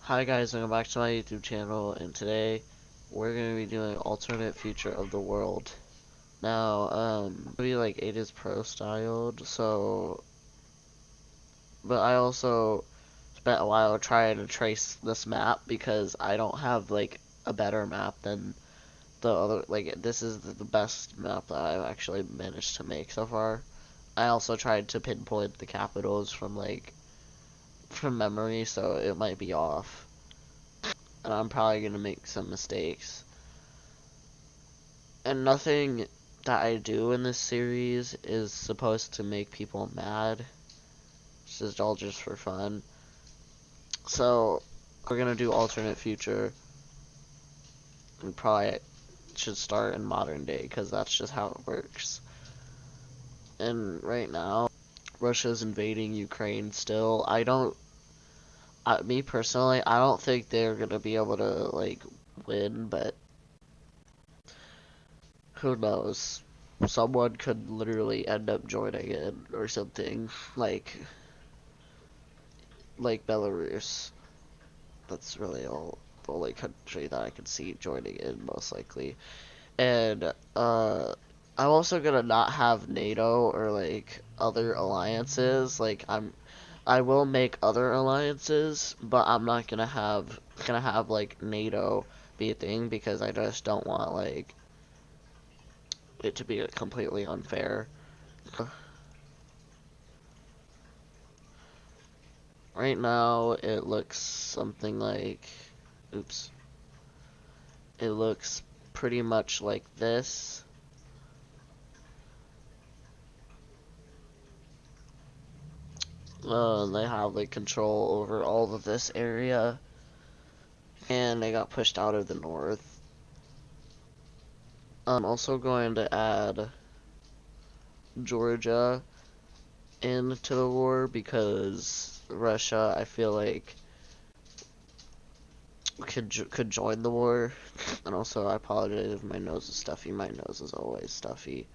Hi guys, welcome back to my YouTube channel, and today we're going to be doing alternate future of the world. Now, it'll be like 8is Pro styled, but I also spent a while trying to trace this map because I don't have like a better map than the other, this is the best map that I've actually managed to make so far. I also tried to pinpoint the capitals from memory, so it might be off. And I'm probably gonna make some mistakes. And nothing that I do in this series is supposed to make people mad. It's just all just for fun. So, we're gonna do alternate future. We probably should start in modern day, because that's just how it works. And right now, Russia's invading Ukraine still. Me personally, I don't think they're gonna be able to, win, but who knows? Someone could literally end up joining it or something, like Belarus. That's really the only country that I could see joining in, most likely. And I'm also gonna not have NATO or other alliances. I will make other alliances, but I'm not gonna have like NATO be a thing because I just don't want it to be completely unfair. Right now, it looks something like, oops, it looks pretty much like this. They have control over all of this area, and they got pushed out of the north. I'm also going to add Georgia into the war because Russia, I feel like, could join the war. And also, I apologize if my nose is stuffy. My nose is always stuffy.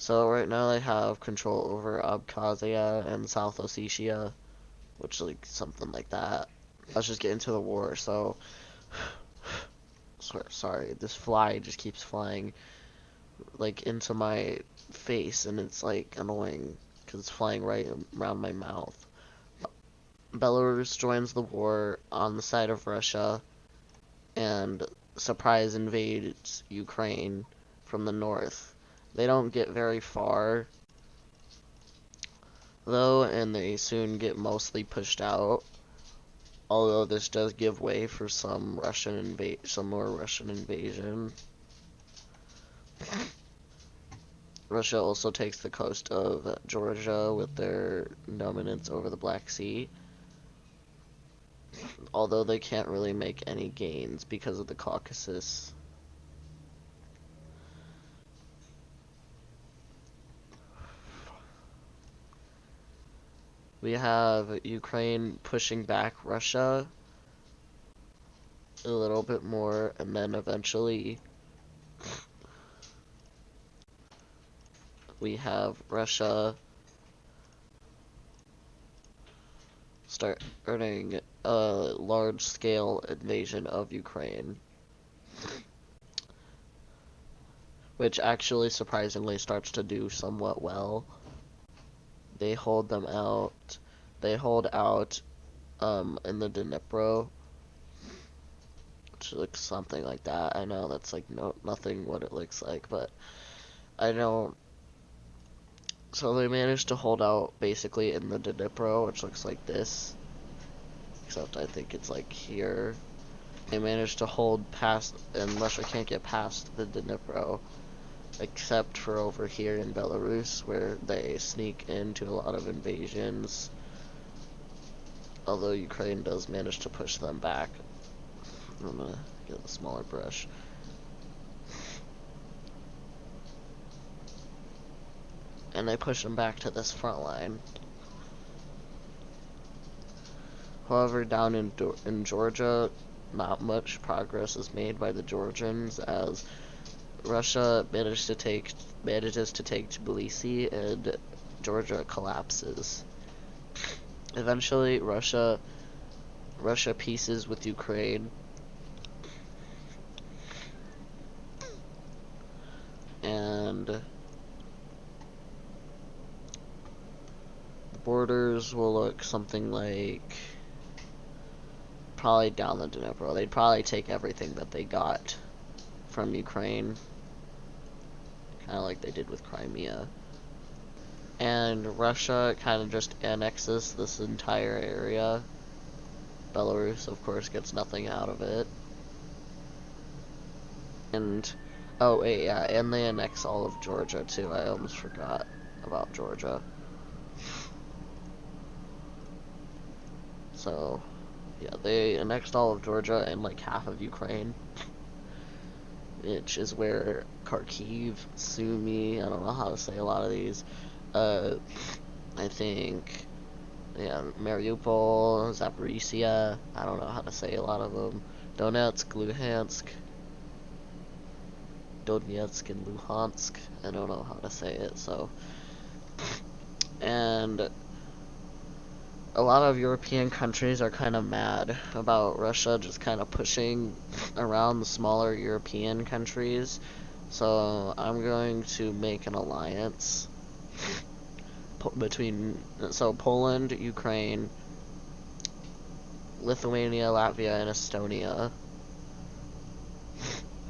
So right now they have control over Abkhazia and South Ossetia, which something like that. Let's just get into the war. So, sorry, this fly just keeps flying into my face, and it's annoying because it's flying right around my mouth. Belarus joins the war on the side of Russia and surprise invades Ukraine from the north. They don't get very far though, and they soon get mostly pushed out. Although this does give way for some more Russian invasion. Russia also takes the coast of Georgia with their dominance over the Black Sea. Although they can't really make any gains because of the Caucasus. We have Ukraine pushing back Russia a little bit more, and then eventually we have Russia start earning a large-scale invasion of Ukraine, which actually surprisingly starts to do somewhat well. They hold them out. They hold out in the Dnipro, which looks something like that. I know that's nothing what it looks like, but I don't. So they managed to hold out basically in the Dnipro, which looks like this, except I think it's here. They managed to hold past, and Russia can't get past the Dnipro, except for over here in Belarus, where they sneak into a lot of invasions. Although Ukraine does manage to push them back. I'm gonna get a smaller brush. And they push them back to this front line. However, down in Georgia, not much progress is made by the Georgians, as Russia manages to take Tbilisi, and Georgia collapses. Eventually, Russia Russia peaces with Ukraine, and the borders will look something like probably down the Dnipro. They'd probably take everything that they got from Ukraine, kind of like they did with Crimea. And Russia kind of just annexes this entire area. Belarus, of course, gets nothing out of it. And, oh wait, yeah, and they annex all of Georgia too. I almost forgot about Georgia. So, yeah, they annexed all of Georgia and like half of Ukraine, which is where Kharkiv, Sumy, I don't know how to say a lot of these. I think, yeah, Mariupol, Zaporizhia, I don't know how to say a lot of them. Donetsk, Luhansk, Donetsk, and Luhansk. I don't know how to say it, so. And a lot of European countries are kind of mad about Russia just kind of pushing around the smaller European countries. So I'm going to make an alliance between, so Poland, Ukraine, Lithuania, Latvia, and Estonia,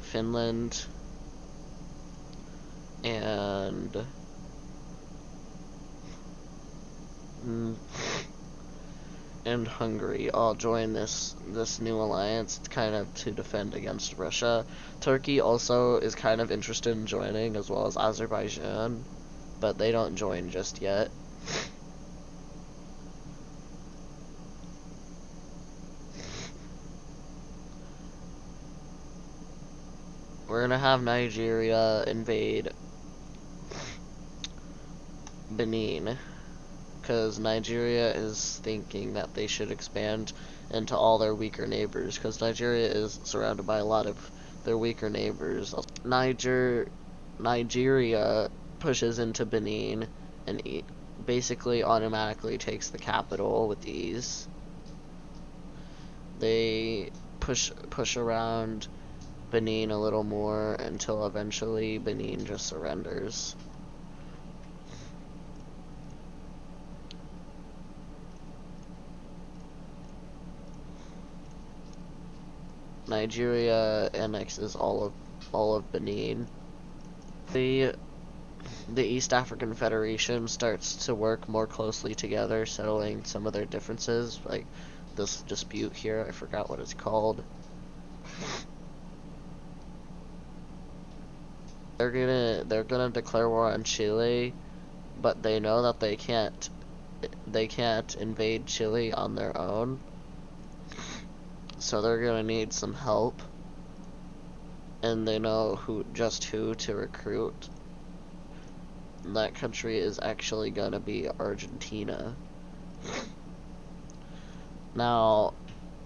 Finland, and Hungary all join this new alliance kind of to defend against Russia. Turkey also is kind of interested in joining, as well as Azerbaijan, but they don't join just yet. We're gonna have Nigeria invade Benin, because Nigeria is thinking that they should expand into all their weaker neighbors, because Nigeria is surrounded by a lot of their weaker neighbors. Nigeria pushes into Benin and basically automatically takes the capital with ease. They push around Benin a little more until eventually Benin just surrenders. Nigeria annexes all of Benin. The East African Federation starts to work more closely together, settling some of their differences, like this dispute here, I forgot what it's called. They're gonna declare war on Chile, but they know that they can't invade Chile on their own. So they're gonna need some help. And they know who to recruit. And that country is actually gonna be Argentina. Now,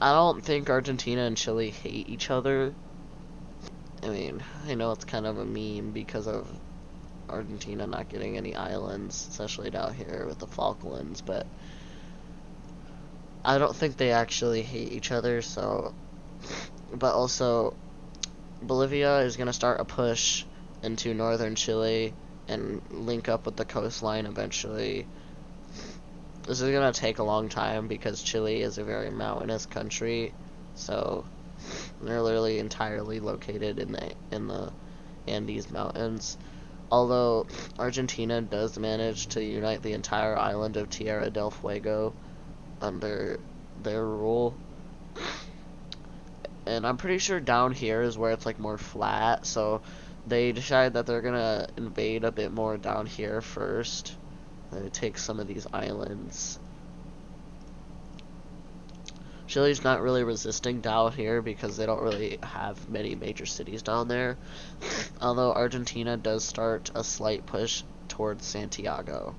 I don't think Argentina and Chile hate each other. I mean, I know it's kind of a meme because of Argentina not getting any islands, especially down here with the Falklands, but I don't think they actually hate each other, so. But also, Bolivia is going to start a push into northern Chile and link up with the coastline eventually. This is going to take a long time because Chile is a very mountainous country, so they're literally entirely located in the Andes Mountains. Although Argentina does manage to unite the entire island of Tierra del Fuego under their rule. And I'm pretty sure down here is where it's like more flat, so they decide that they're gonna invade a bit more down here first. They take some of these islands. Chile's not really resisting down here because they don't really have many major cities down there. Although Argentina does start a slight push towards Santiago.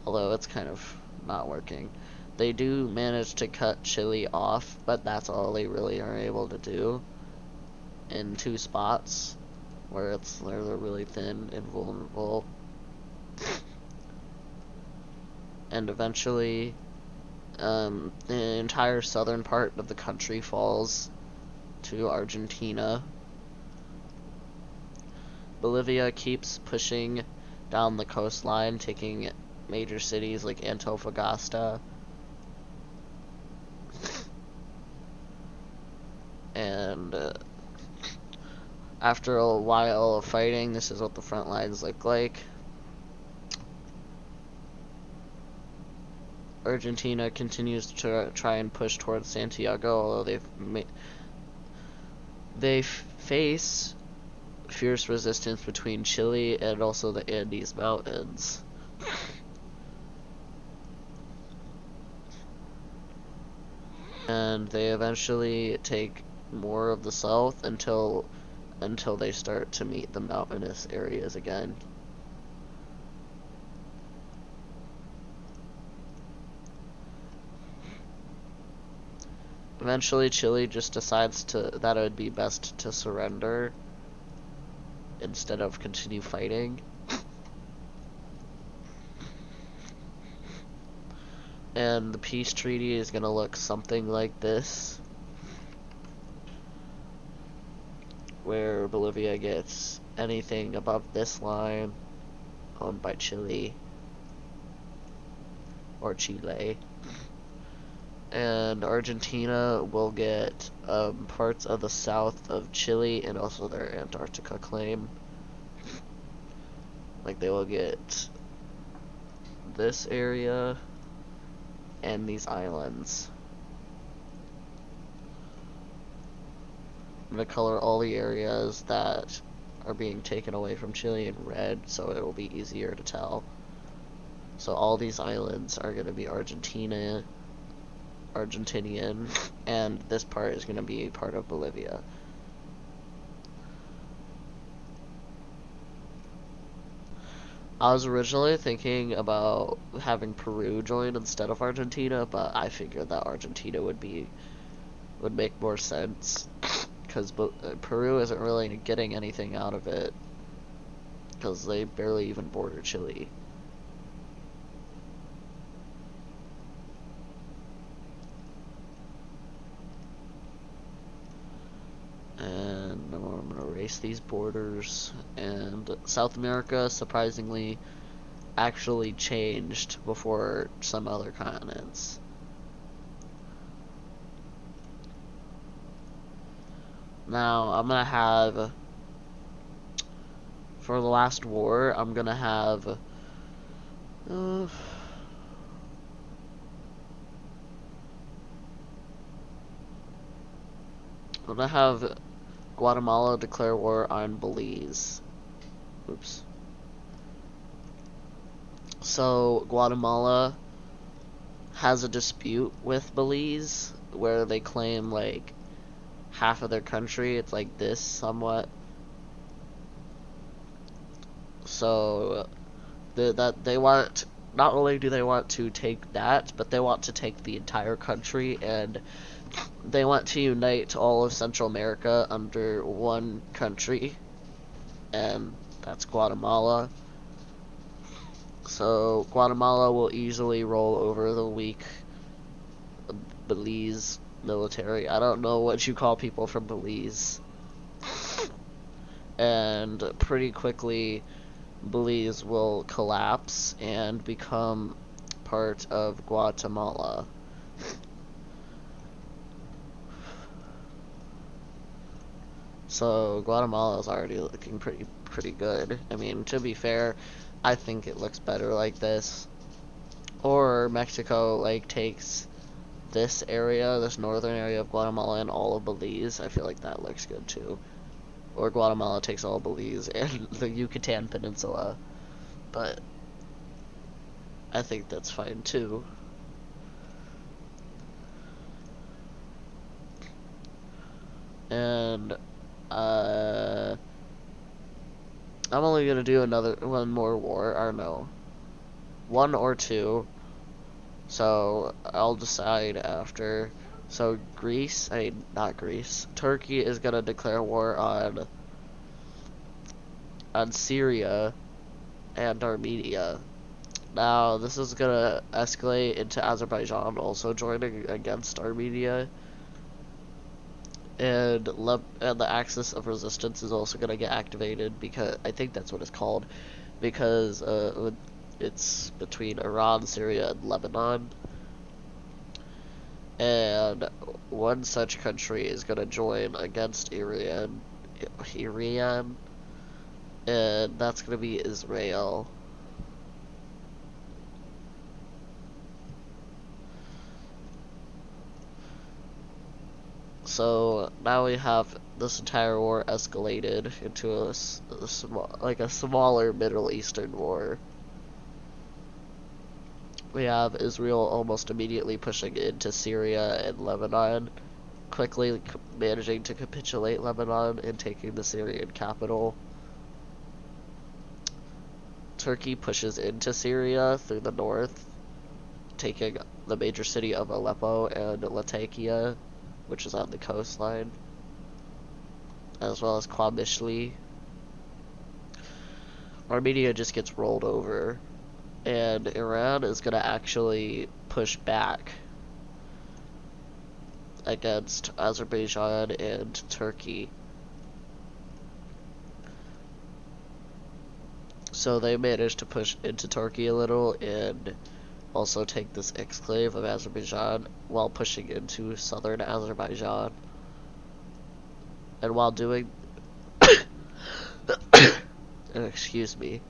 Although it's kind of not working. They do manage to cut Chile off, but that's all they really are able to do in two spots where they're really thin and vulnerable. And eventually The entire southern part of the country falls to Argentina. Bolivia keeps pushing down the coastline, taking major cities like Antofagasta. And after a while of fighting, this is what the front lines look like. Argentina continues to try and push towards Santiago, although they face fierce resistance between Chile and also the Andes Mountains. And they eventually take more of the south until they start to meet the mountainous areas again. Eventually, Chile just decides that it would be best to surrender instead of continue fighting. And the peace treaty is going to look something like this, where Bolivia gets anything above this line owned by Chile or Chile. And Argentina will get parts of the south of Chile and also their Antarctica claim. Like, they will get this area and these islands. I'm going to color all the areas that are being taken away from Chile in red, so it will be easier to tell. So all these islands are going to be Argentinian, and this part is going to be part of Bolivia. I was originally thinking about having Peru join instead of Argentina, but I figured that Argentina would make more sense, because Peru isn't really getting anything out of it, because they barely even border Chile. And I'm going to erase these borders. And South America, surprisingly, actually changed before some other continents. Now, I'm going to have, for the last war, I'm going to have, I'm going to have Guatemala declare war on Belize. Oops. So, Guatemala has a dispute with Belize where they claim, like, half of their country. It's like this, somewhat. So, they want, not only do they want to take that, but they want to take the entire country, and they want to unite all of Central America under one country, and that's Guatemala. So Guatemala will easily roll over the weak Belize military. I don't know what you call people from Belize. And pretty quickly, Belize will collapse and become part of Guatemala. So Guatemala is already looking pretty good. I mean, to be fair, I think it looks better like this. Or Mexico, like, takes this area, this northern area of Guatemala, and all of Belize. I feel like that looks good too. Or Guatemala takes all of Belize and the Yucatan Peninsula. But I think that's fine too. And I'm only gonna do one more war, or no, one or two. So I'll decide after. So Turkey is gonna declare war on Syria and Armenia. Now, this is gonna escalate into Azerbaijan also joining against Armenia. And the Axis of Resistance is also gonna get activated because I think that's what it's called, because it's between Iran, Syria, and Lebanon. And one such country is gonna join against Iran, and that's gonna be Israel. So now we have this entire war escalated into a smaller Middle Eastern war. We have Israel almost immediately pushing into Syria and Lebanon, quickly managing to capitulate Lebanon and taking the Syrian capital. Turkey pushes into Syria through the north, taking the major city of Aleppo and Latakia, which is on the coastline, as well as Qamishli. Armenia just gets rolled over, and Iran is going to actually push back against Azerbaijan and Turkey. So they managed to push into Turkey a little and also take this exclave of Azerbaijan while pushing into southern Azerbaijan. And while doing excuse me.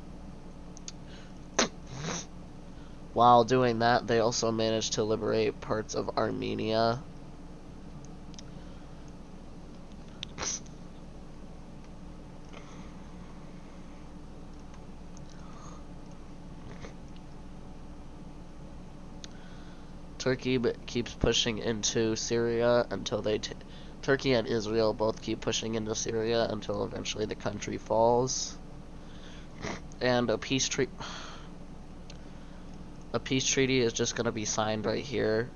While doing that, they also managed to liberate parts of Armenia. Turkey keeps pushing into Syria until Turkey and Israel both keep pushing into Syria until eventually the country falls. And a peace treaty is just going to be signed right here.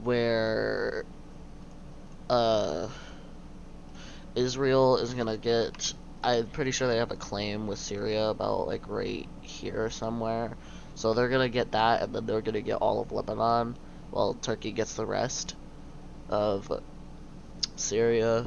Where Israel is going to get, I'm pretty sure they have a claim with Syria about like right here somewhere. So they're going to get that, and then they're going to get all of Lebanon, while Turkey gets the rest of Syria.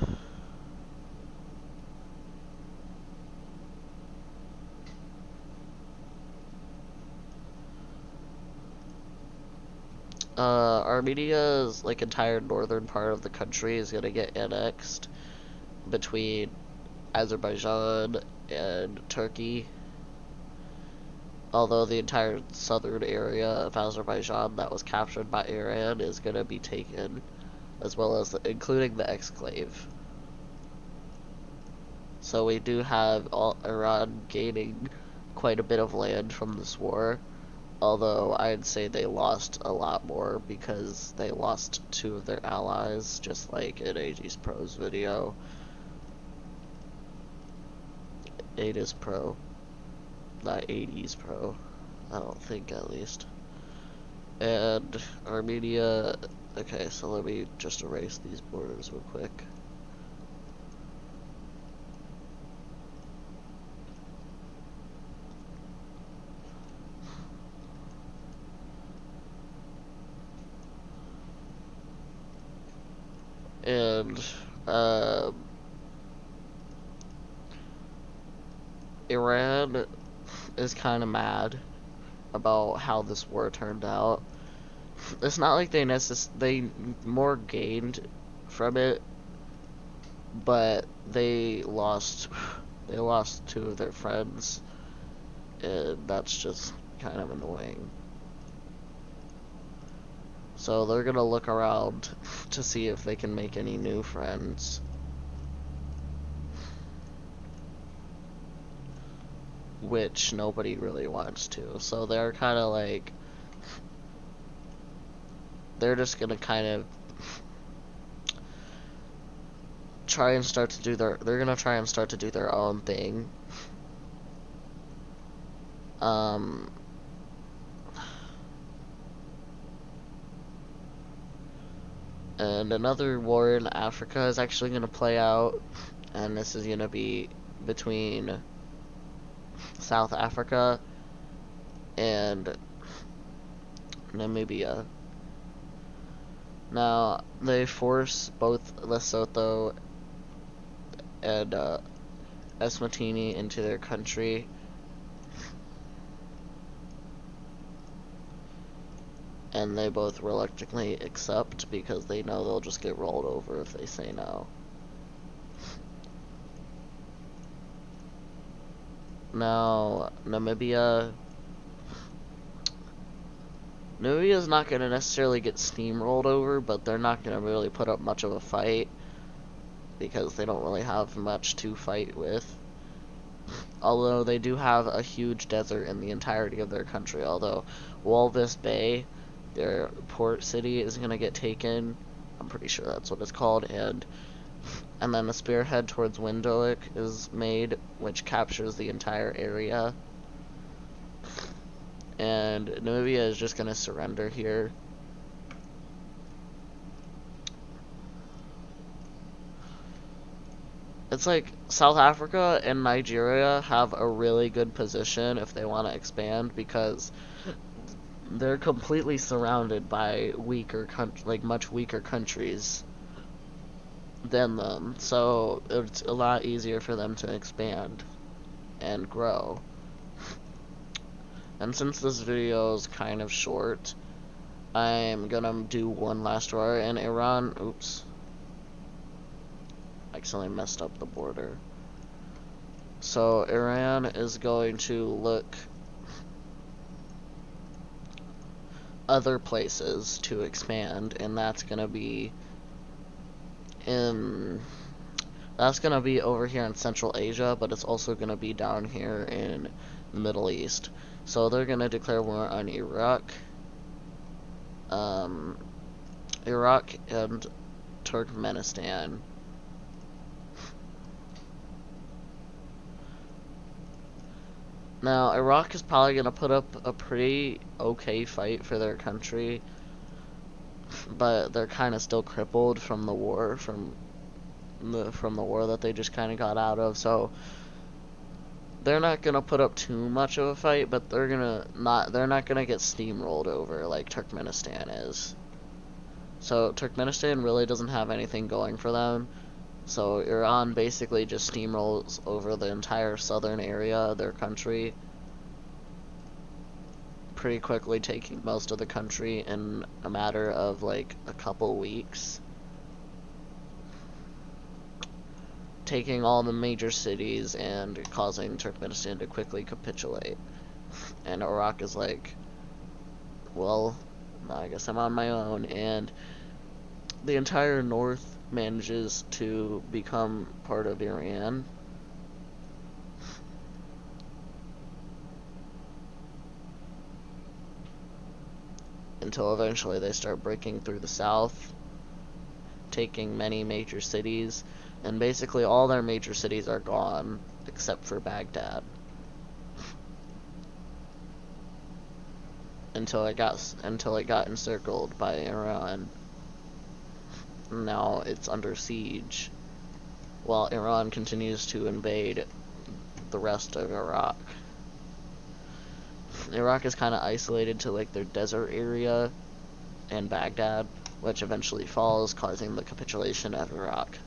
Armenia's like entire northern part of the country is gonna get annexed between Azerbaijan and Turkey. Although the entire southern area of Azerbaijan that was captured by Iran is gonna be taken, as well as including the exclave. So we do have Iran gaining quite a bit of land from this war. Although I'd say they lost a lot more because they lost two of their allies, just like in Aegis Pro's video. Aegis Pro. Not Aegis Pro. I don't think, at least. And Armenia... Okay, so let me just erase these borders real quick. And Iran is kind of mad about how this war turned out. It's not like they more gained from it, but they lost two of their friends, and that's just kind of annoying. So they're gonna look around to see if they can make any new friends. Which nobody really wants to. So they're kind of like... They're just gonna kind of try and start to do their... They're gonna try and start to do their own thing. And another war in Africa is actually going to play out, and this is going to be between South Africa and Namibia. Now, they force both Lesotho and Eswatini into their country. And they both reluctantly accept because they know they'll just get rolled over if they say no. Now, Namibia is not going to necessarily get steamrolled over, but they're not going to really put up much of a fight because they don't really have much to fight with. Although they do have a huge desert in the entirety of their country. Although Walvis Bay, their port city, is going to get taken. I'm pretty sure that's what it's called. And then a spearhead towards Windhoek is made, which captures the entire area. And Namibia is just going to surrender here. It's like South Africa and Nigeria have a really good position if they want to expand because they're completely surrounded by much weaker countries than them. So it's a lot easier for them to expand and grow. And since this video is kind of short, I'm gonna do one last war in Iran. Oops. I accidentally messed up the border. So Iran is going to look other places to expand, and that's gonna be over here in Central Asia, but it's also gonna be down here in the Middle East. So they're gonna declare war on Iraq, and Turkmenistan. Now, Iraq is probably going to put up a pretty okay fight for their country, but they're kind of still crippled from the war, from the war that they just kind of got out of, so they're not going to put up too much of a fight, but they're not going to get steamrolled over like Turkmenistan is. So Turkmenistan really doesn't have anything going for them. So Iran basically just steamrolls over the entire southern area of their country, pretty quickly taking most of the country in a matter of like a couple weeks. Taking all the major cities and causing Turkmenistan to quickly capitulate. And Iraq is like, well, I guess I'm on my own. And the entire north manages to become part of Iran. Until eventually they start breaking through the south, taking many major cities, and basically all their major cities are gone except for Baghdad. Until it got encircled by Iran. Now it's under siege, while Iran continues to invade the rest of Iraq. Iraq is kind of isolated to like their desert area and Baghdad, which eventually falls, causing the capitulation of Iraq.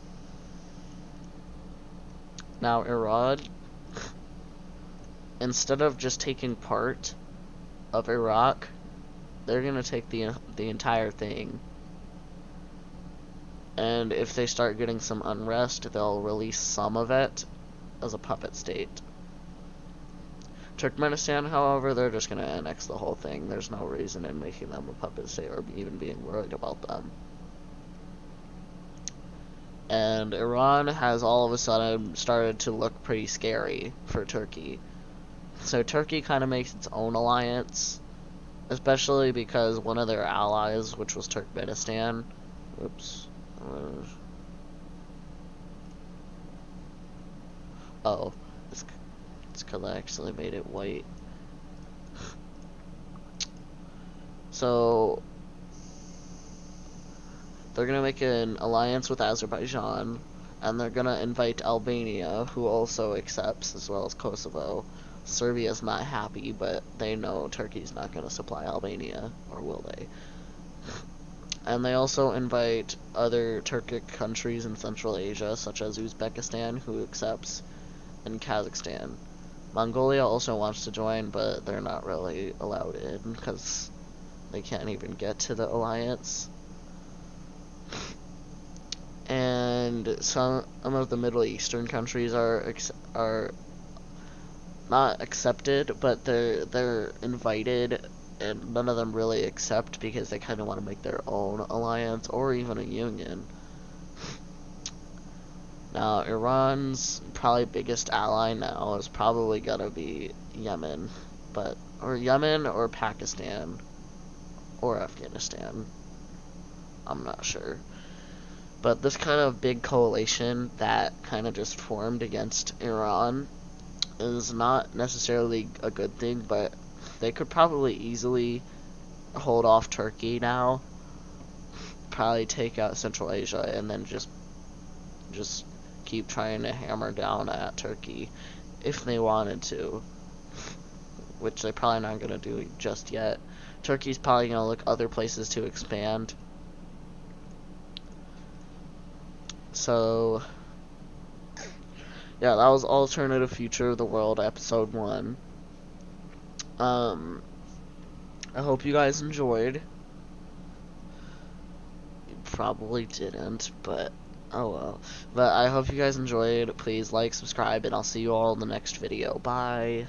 Now Iran, instead of just taking part of Iraq, they're gonna take the entire thing. And if they start getting some unrest, they'll release some of it as a puppet state. Turkmenistan, however, they're just going to annex the whole thing. There's no reason in making them a puppet state or even being worried about them. And Iran has all of a sudden started to look pretty scary for Turkey. So Turkey kind of makes its own alliance, especially because one of their allies, which was Turkmenistan, oh, it's because I actually made it white. So they're gonna make an alliance with Azerbaijan, and they're gonna invite Albania, who also accepts, as well as Kosovo. Serbia's not happy, but they know Turkey's not gonna supply Albania, or will they? And they also invite other Turkic countries in Central Asia, such as Uzbekistan, who accepts, and Kazakhstan. Mongolia also wants to join, but they're not really allowed in, because they can't even get to the alliance. And some of the Middle Eastern countries are not accepted, but they're invited, and none of them really accept because they kind of want to make their own alliance or even a union. Now, Iran's probably biggest ally now is probably gonna be Yemen, or Yemen or Pakistan or Afghanistan. I'm not sure. But this kind of big coalition that kind of just formed against Iran is not necessarily a good thing, but they could probably easily hold off Turkey now, probably take out Central Asia, and then just keep trying to hammer down at Turkey if they wanted to, which they're probably not going to do just yet. Turkey's probably going to look other places to expand. So, yeah, that was Alternative Future of the World, Episode 1. I hope you guys enjoyed. You probably didn't, but oh well. But I hope you guys enjoyed. Please like, subscribe, and I'll see you all in the next video. Bye.